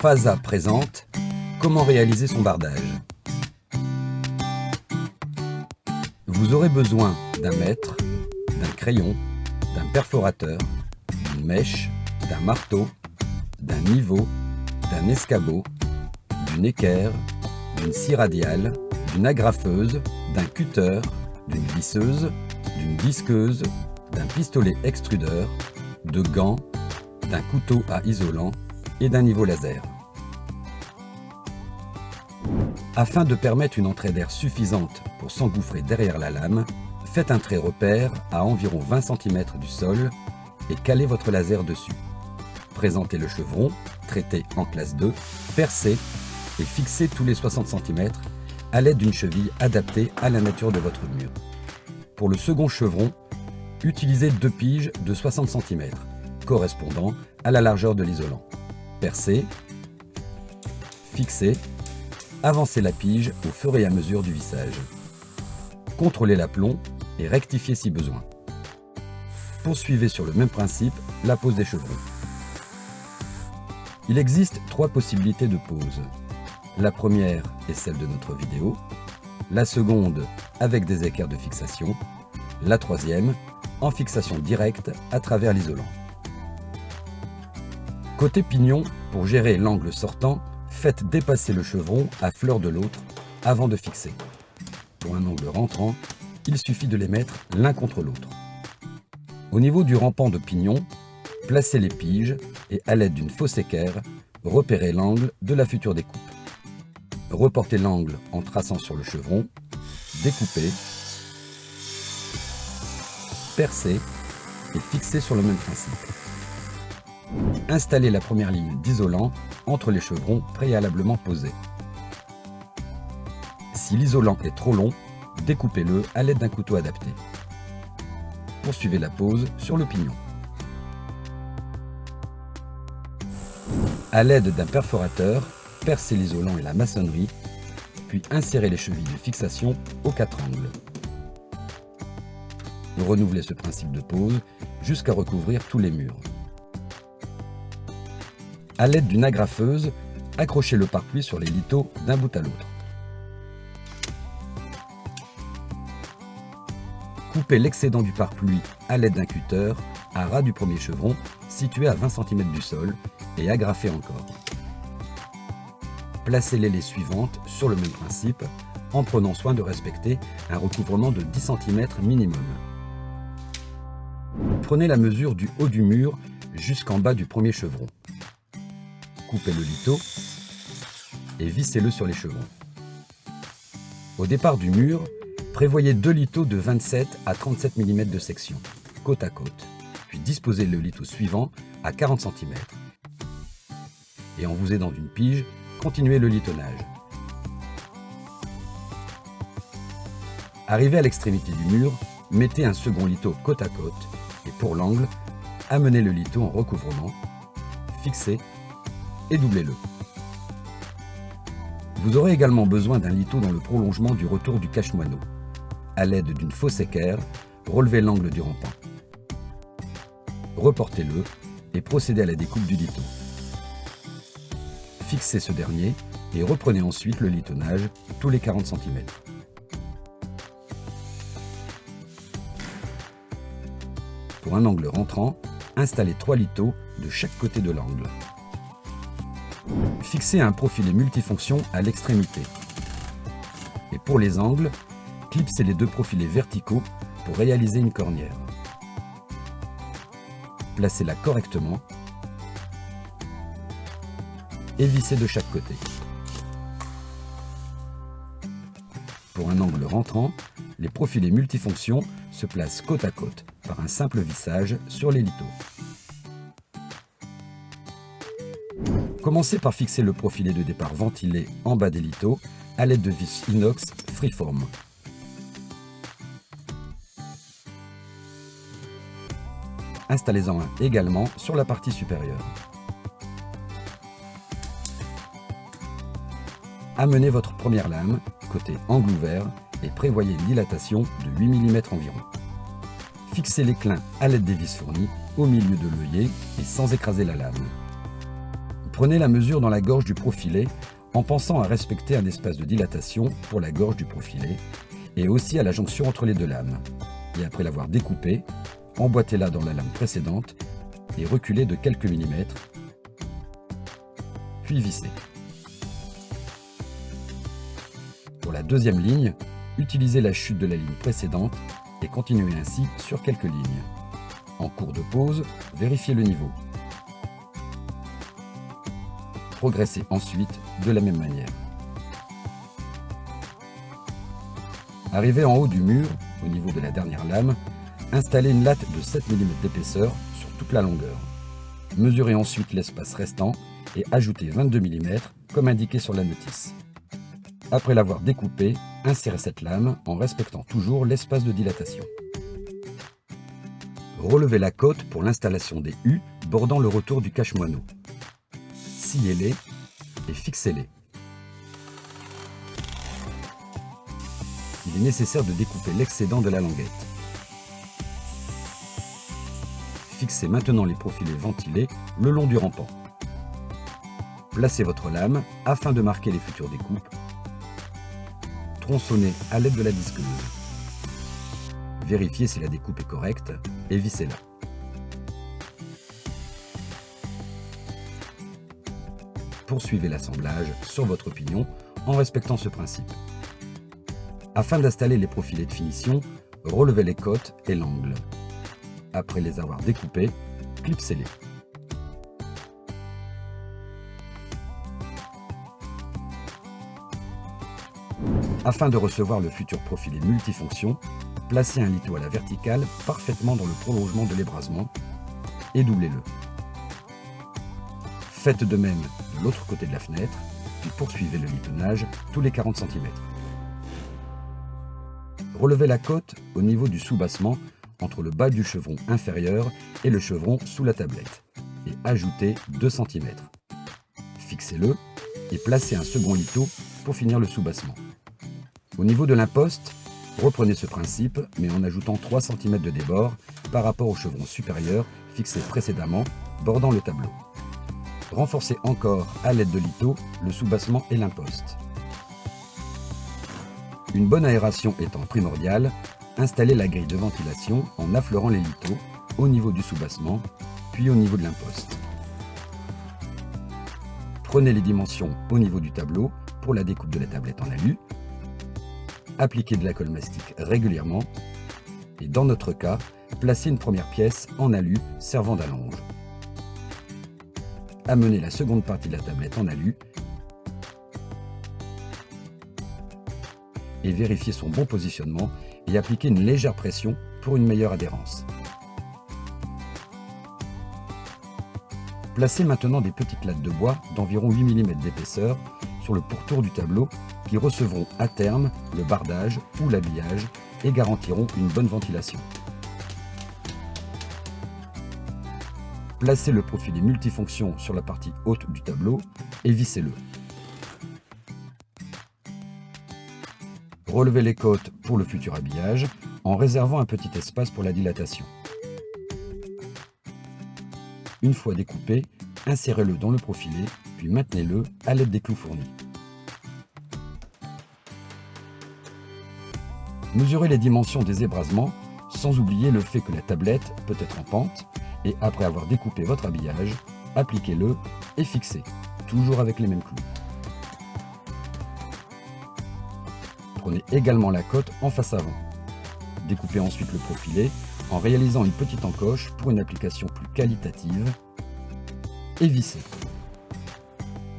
FASA présente comment réaliser son bardage. Vous aurez besoin d'un mètre, d'un crayon, d'un perforateur, d'une mèche, d'un marteau, d'un niveau, d'un escabeau, d'une équerre, d'une scie radiale, d'une agrafeuse, d'un cutter, d'une visseuse, d'une disqueuse, d'un pistolet extrudeur, de gants, d'un couteau à isolant et d'un niveau laser. Afin de permettre une entrée d'air suffisante pour s'engouffrer derrière la lame, faites un trait repère à environ 20 cm du sol et calez votre laser dessus. Présentez le chevron, traité en classe 2, percé et fixé tous les 60 cm à l'aide d'une cheville adaptée à la nature de votre mur. Pour le second chevron, utilisez 2 piges de 60 cm, correspondant à la largeur de l'isolant. Percez, fixez, avancez la pige au fur et à mesure du vissage. Contrôlez l'aplomb et rectifiez si besoin. Poursuivez sur le même principe la pose des chevrons. Il existe 3 possibilités de pose. La première est celle de notre vidéo, la seconde avec des équerres de fixation, la troisième en fixation directe à travers l'isolant. Côté pignon, pour gérer l'angle sortant, faites dépasser le chevron à fleur de l'autre avant de fixer. Pour un angle rentrant, il suffit de les mettre l'un contre l'autre. Au niveau du rampant de pignon, placez les piges et à l'aide d'une fausse équerre, repérez l'angle de la future découpe. Reportez l'angle en traçant sur le chevron, découpez, percez et fixez sur le même principe. Installez la première ligne d'isolant entre les chevrons préalablement posés. Si l'isolant est trop long, découpez-le à l'aide d'un couteau adapté. Poursuivez la pose sur le pignon. À l'aide d'un perforateur, percez l'isolant et la maçonnerie, puis insérez les chevilles de fixation aux 4 angles. Renouvelez ce principe de pose jusqu'à recouvrir tous les murs. À l'aide d'une agrafeuse, accrochez le pare-pluie sur les lithos d'un bout à l'autre. Coupez l'excédent du pare-pluie à l'aide d'un cutter à ras du premier chevron situé à 20 cm du sol et agrafez encore. Placez les laies suivantes sur le même principe en prenant soin de respecter un recouvrement de 10 cm minimum. Prenez la mesure du haut du mur jusqu'en bas du premier chevron. Coupez le litho et vissez-le sur les chevrons. Au départ du mur, prévoyez 2 lithos de 27 à 37 mm de section, côte à côte, puis disposez le litho suivant à 40 cm. Et en vous aidant d'une pige, continuez le lithonnage. Arrivé à l'extrémité du mur, mettez un second litho côte à côte et pour l'angle, amenez le litho en recouvrement, fixez et doublez-le. Vous aurez également besoin d'un litho dans le prolongement du retour du cache-moineau. À l'aide d'une fausse équerre, relevez l'angle du rampant. Reportez-le et procédez à la découpe du litho. Fixez ce dernier et reprenez ensuite le lithonnage tous les 40 cm. Pour un angle rentrant, installez 3 lithos de chaque côté de l'angle. Fixez un profilet multifonction à l'extrémité. Et pour les angles, clipsez les 2 profilets verticaux pour réaliser une cornière. Placez-la correctement et vissez de chaque côté. Pour un angle rentrant, les profilets multifonctions se placent côte à côte par un simple vissage sur les lithos. Commencez par fixer le profilet de départ ventilé en bas des lithos à l'aide de vis inox freeform. Installez-en un également sur la partie supérieure. Amenez votre première lame, côté angle ouvert, et prévoyez une dilatation de 8 mm environ. Fixez les clins à l'aide des vis fournies au milieu de l'œillet et sans écraser la lame. Prenez la mesure dans la gorge du profilet en pensant à respecter un espace de dilatation pour la gorge du profilet et aussi à la jonction entre les deux lames. Et après l'avoir découpé, emboîtez-la dans la lame précédente et reculez de quelques millimètres, puis vissez. Pour la deuxième ligne, utilisez la chute de la ligne précédente et continuez ainsi sur quelques lignes. En cours de pause, vérifiez le niveau. Progressez ensuite de la même manière. Arrivé en haut du mur, au niveau de la dernière lame, installez une latte de 7 mm d'épaisseur sur toute la longueur. Mesurez ensuite l'espace restant et ajoutez 22 mm comme indiqué sur la notice. Après l'avoir découpé, insérez cette lame en respectant toujours l'espace de dilatation. Relevez la cote pour l'installation des U bordant le retour du cache-moineau. Sciez-les et fixez-les. Il est nécessaire de découper l'excédent de la languette. Fixez maintenant les profilets ventilés le long du rampant. Placez votre lame afin de marquer les futures découpes. Tronçonnez à l'aide de la disqueuse. Vérifiez si la découpe est correcte et vissez-la. Poursuivez l'assemblage sur votre pignon en respectant ce principe. Afin d'installer les profilets de finition, relevez les cotes et l'angle. Après les avoir découpés, clipsez-les. Afin de recevoir le futur profilet multifonction, placez un litho à la verticale parfaitement dans le prolongement de l'ébrasement et doublez-le. Faites de même de l'autre côté de la fenêtre, puis poursuivez le litonnage tous les 40 cm. Relevez la cote au niveau du soubassement entre le bas du chevron inférieur et le chevron sous la tablette et ajoutez 2 cm. Fixez-le et placez un second litho pour finir le soubassement. Au niveau de l'imposte, reprenez ce principe mais en ajoutant 3 cm de débord par rapport au chevron supérieur fixé précédemment bordant le tableau. Renforcez encore à l'aide de litho le soubassement et l'imposte. Une bonne aération étant primordiale, installez la grille de ventilation en affleurant les lithos au niveau du soubassement, puis au niveau de l'imposte. Prenez les dimensions au niveau du tableau pour la découpe de la tablette en alu. Appliquez de la colle mastic régulièrement et dans notre cas, placez une première pièce en alu servant d'allonge. Amenez la seconde partie de la tablette en alu et vérifiez son bon positionnement et appliquez une légère pression pour une meilleure adhérence. Placez maintenant des petites lattes de bois d'environ 8 mm d'épaisseur sur le pourtour du tableau qui recevront à terme le bardage ou l'habillage et garantiront une bonne ventilation. Placez le profilet multifonction sur la partie haute du tableau et vissez-le. Relevez les cotes pour le futur habillage en réservant un petit espace pour la dilatation. Une fois découpé, insérez-le dans le profilet, puis maintenez-le à l'aide des clous fournis. Mesurez les dimensions des ébrasements, sans oublier le fait que la tablette peut être en pente, et après avoir découpé votre habillage, appliquez-le et fixez, toujours avec les mêmes clous. Prenez également la cote en face avant. Découpez ensuite le profilet en réalisant une petite encoche pour une application plus qualitative et vissez.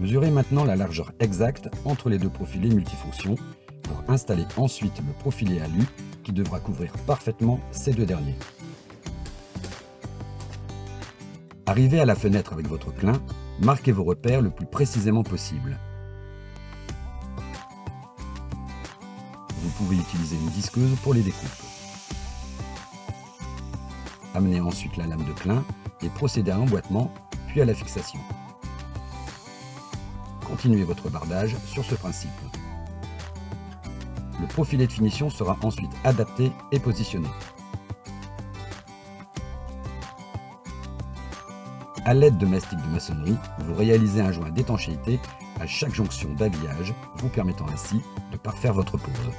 Mesurez maintenant la largeur exacte entre les deux profilets multifonctions pour installer ensuite le profilet alu qui devra couvrir parfaitement ces deux derniers. Arrivé à la fenêtre avec votre clin, marquez vos repères le plus précisément possible. Vous pouvez utiliser une disqueuse pour les découpes. Amenez ensuite la lame de clin et procédez à l'emboîtement, puis à la fixation. Continuez votre bardage sur ce principe. Le profilet de finition sera ensuite adapté et positionné. À l'aide de mastiques de maçonnerie, vous réalisez un joint d'étanchéité à chaque jonction d'aiguillage, vous permettant ainsi de parfaire votre pose.